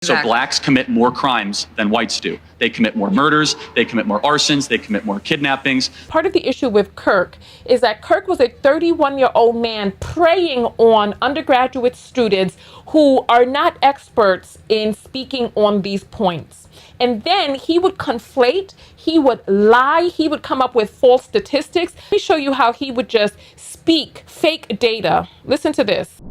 So blacks commit more crimes than whites do. They commit more murders, they commit more arsons, they commit more kidnappings. Part of the issue with Kirk is that Kirk was a 31-year-old man preying on undergraduate students who are not experts in speaking on these points. And then he would conflate, he would lie, he would come up with false statistics. Let me show you how he would just speak fake data. Listen to this.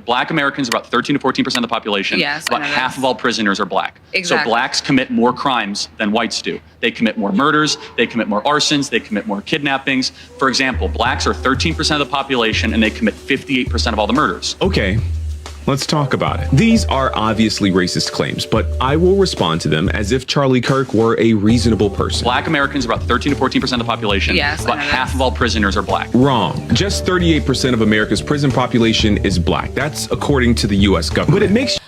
Black Americans are about 13 to 14% of the population. Yes, about half of all prisoners are black. Exactly. So blacks commit more crimes than whites do. They commit more murders, they commit more arsons, they commit more kidnappings. For example, blacks are 13% of the population and they commit 58% of all the murders. Okay, let's talk about it. These are obviously racist claims, but I will respond to them as if Charlie Kirk were a reasonable person. Black Americans are about 13 to 14% of the population. Yes, about half of all prisoners are black. Wrong. Just 38% of America's prison population is black. That's according to the US government. But it makes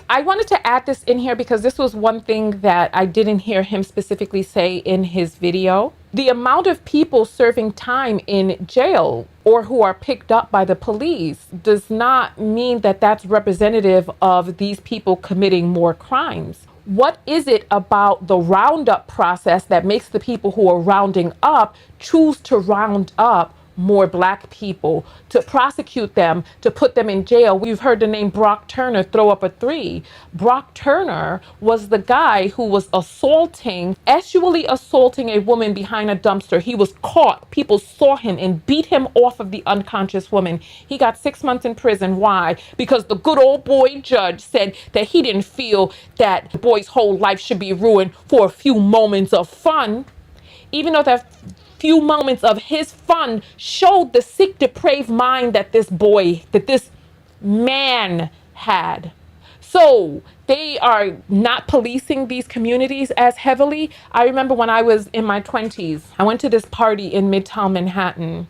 I wanted to add this in here because this was one thing that I didn't hear him specifically say in his video. The amount of people serving time in jail or who are picked up by the police does not mean that that's representative of these people committing more crimes. What is it about the roundup process that makes the people who are rounding up choose to round up more black people, to prosecute them, to put them in jail? We've heard the name Brock Turner throw up a 3. Brock Turner was the guy who was sexually assaulting a woman behind a dumpster. He was caught. People saw him and beat him off of the unconscious woman. He got 6 months in prison. Why? Because the good old boy judge said that he didn't feel that the boy's whole life should be ruined for a few moments of fun, even though that few moments of his fun showed the sick, depraved mind that this man had. So they are not policing these communities as heavily. I remember when I was in my 20s, I went to this party in Midtown Manhattan.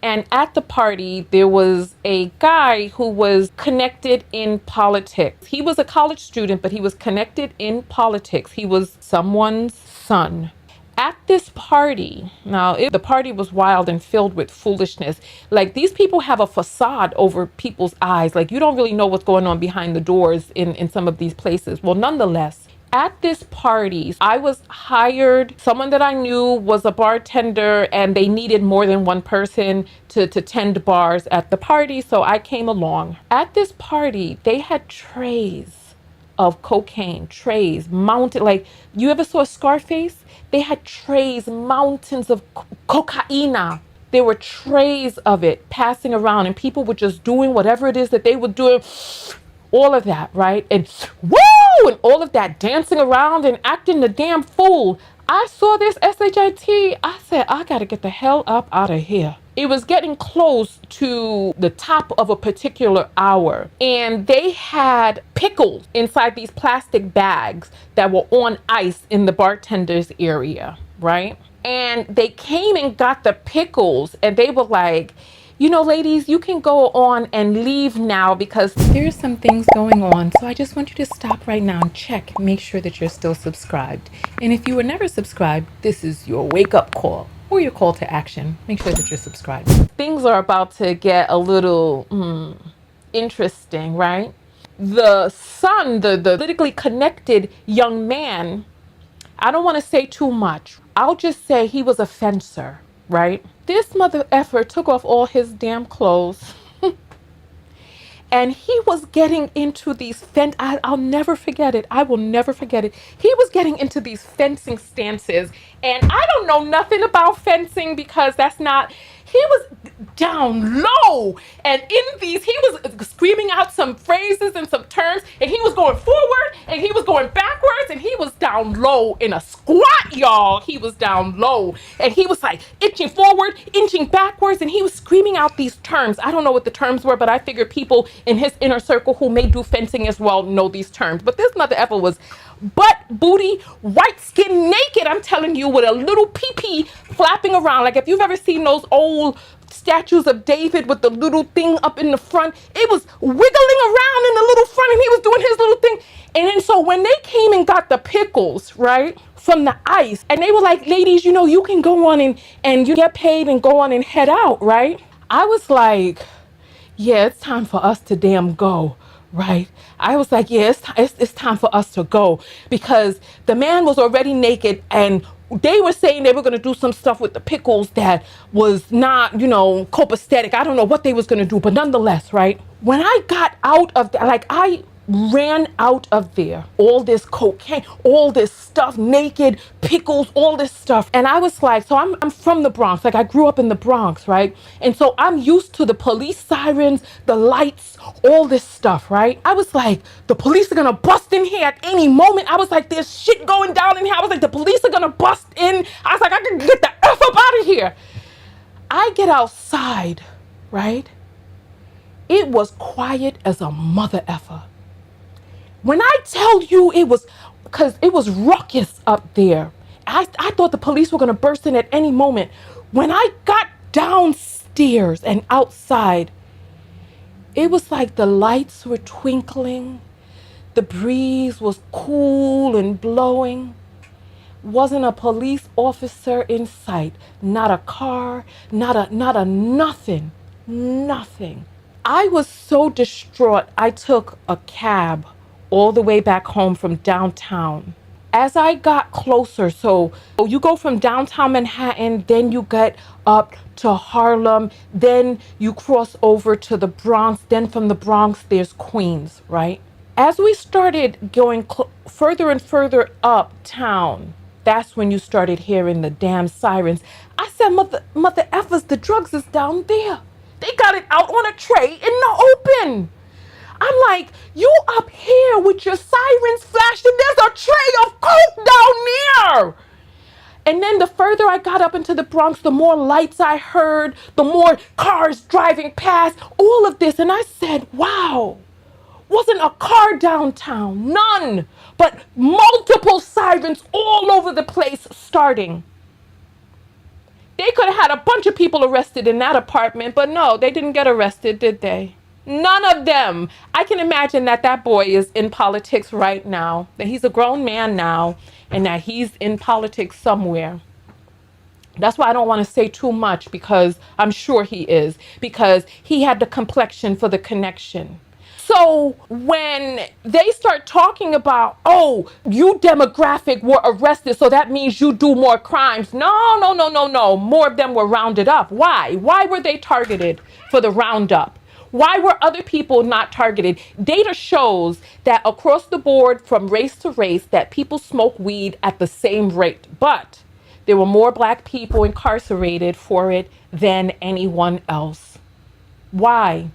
And at the party, there was a guy who was connected in politics. He was a college student, but he was connected in politics. He was someone's son. At this party, now the party was wild and filled with foolishness. Like, these people have a facade over people's eyes. Like, you don't really know what's going on behind the doors in some of these places. Well, nonetheless, at this party, I was hired. Someone that I knew was a bartender and they needed more than one person to tend bars at the party. So I came along. At this party, they had trays of cocaine, trays mounted. Like, you ever saw Scarface? They had trays, mountains of cocaine. There were trays of it passing around and people were just doing whatever it is that they were doing. All of that, right? And woo! And all of that dancing around and acting the damn fool. I saw this SHIT. I said, I gotta get the hell up out of here. It was getting close to the top of a particular hour, and they had pickles inside these plastic bags that were on ice in the bartender's area, right? And they came and got the pickles, and they were like, you know, ladies, you can go on and leave now because there's some things going on. So I just want you to stop right now and check, make sure that you're still subscribed. And if you were never subscribed, this is your wake-up call or your call to action. Make sure that you're subscribed. Things are about to get a little interesting, right? The son, the politically connected young man, I don't want to say too much. I'll just say he was a fencer, right? This mother effer took off all his damn clothes and he was getting into these I'll never forget it. I will never forget it. He was getting into these fencing stances, and I don't know nothing about fencing because that's not, he was down low, and in these, he was screaming out some phrases and some terms, and he was going forward and he was going backwards, and he was down low in a squat, y'all. He was down low and he was like inching forward, inching backwards, and he was screaming out these terms. I don't know what the terms were, but I figured people in his inner circle who may do fencing as well know these terms. But this mother effer was butt, booty, white skin, naked, I'm telling you, with a little pee-pee flapping around. Like, if you've ever seen those old statues of David with the little thing up in the front, it was wiggling around in the little front, and he was doing his little thing. And then so when they came and got the pickles, right, from the ice, and they were like, ladies, you know, you can go on and you get paid and go on and head out, right? I was like, yeah, it's time for us to damn go, right? I was like, yeah, it's time for us to go, because the man was already naked, and they were saying they were going to do some stuff with the pickles that was not, copacetic. I don't know what they was going to do, but nonetheless, right? When I got out of that, like, I ran out of there, all this cocaine, all this stuff, naked pickles, all this stuff. And I was like, so I'm from the Bronx, like I grew up in the Bronx, right? And so I'm used to the police sirens, the lights, all this stuff, right? I was like, the police are gonna bust in here at any moment. I was like, there's shit going down in here. I was like, the police are gonna bust in. I was like, I can get the F up out of here. I get outside, right? It was quiet as a mother effer. When I tell you it was, because it was ruckus up there. I thought the police were going to burst in at any moment. When I got downstairs and outside, it was like the lights were twinkling. The breeze was cool and blowing. Wasn't a police officer in sight. Not a car, not a nothing. Nothing. I was so distraught, I took a cab all the way back home from downtown. As I got closer, so you go from downtown Manhattan, then you get up to Harlem, then you cross over to the Bronx, then from the Bronx there's Queens, right? As we started going further and further uptown, that's when you started hearing the damn sirens. I said, mother effers, the drugs is down there. They got it out on a tray in the open. I'm like, you up here with your sirens flashing, there's a tray of coke down there. And then the further I got up into the Bronx, the more lights I heard, the more cars driving past, all of this. And I said, wow, wasn't a car downtown, none, but multiple sirens all over the place starting. They could have had a bunch of people arrested in that apartment, but no, they didn't get arrested, did they? None of them. I can imagine that boy is in politics right now, that he's a grown man now, and that he's in politics somewhere. That's why I don't want to say too much, because I'm sure he is, because he had the complexion for the connection. So when they start talking about, oh, you demographic were arrested, so that means you do more crimes. No. More of them were rounded up. Why? Why were they targeted for the roundup? Why were other people not targeted? Data shows that across the board, from race to race, that people smoke weed at the same rate. But there were more black people incarcerated for it than anyone else. Why?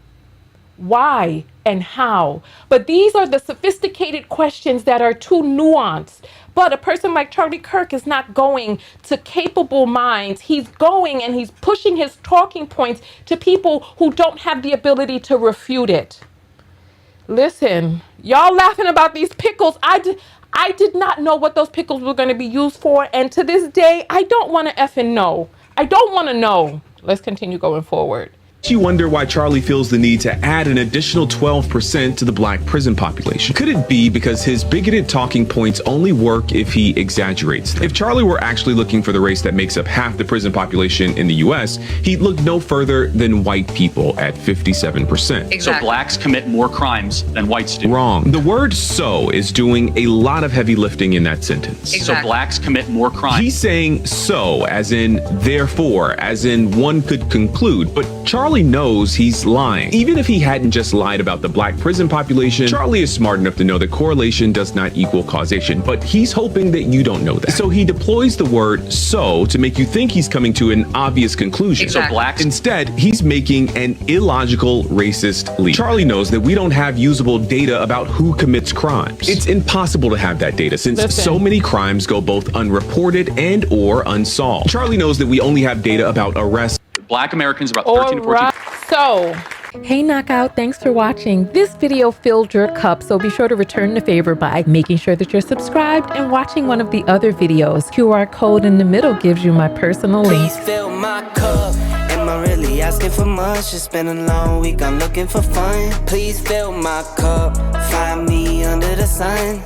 Why and how? But these are the sophisticated questions that are too nuanced. But a person like Charlie Kirk is not going to capable minds. He's going and he's pushing his talking points to people who don't have the ability to refute it. Listen, y'all laughing about these pickles. I did not know what those pickles were going to be used for. And to this day, I don't want to effing know. I don't want to know. Let's continue going forward. You wonder why Charlie feels the need to add an additional 12% to the black prison population. Could it be because his bigoted talking points only work if he exaggerates them? If Charlie were actually looking for the race that makes up half the prison population in the US, he'd look no further than white people at 57%. Exactly. So blacks commit more crimes than whites do. Wrong. The word so is doing a lot of heavy lifting in that sentence. Exactly. So blacks commit more crimes. He's saying so, as in therefore, as in one could conclude, but Charlie knows he's lying. Even if he hadn't just lied about the black prison population, Charlie is smart enough to know that correlation does not equal causation, but he's hoping that you don't know that. So he deploys the word so to make you think he's coming to an obvious conclusion. Exactly. So blacks. Instead, he's making an illogical racist leap. Charlie knows that we don't have usable data about who commits crimes. It's impossible to have that data since so many crimes go both unreported and or unsolved. Charlie knows that we only have data about arrests. Black Americans, about 13 to 14. So, hey Knockout, thanks for watching. This video filled your cup, so be sure to return the favor by making sure that you're subscribed and watching one of the other videos. QR code in the middle gives you my personal link. Please fill my cup. Am I really asking for much? It's been a long week, I'm looking for fun. Please fill my cup. Find me under the sun.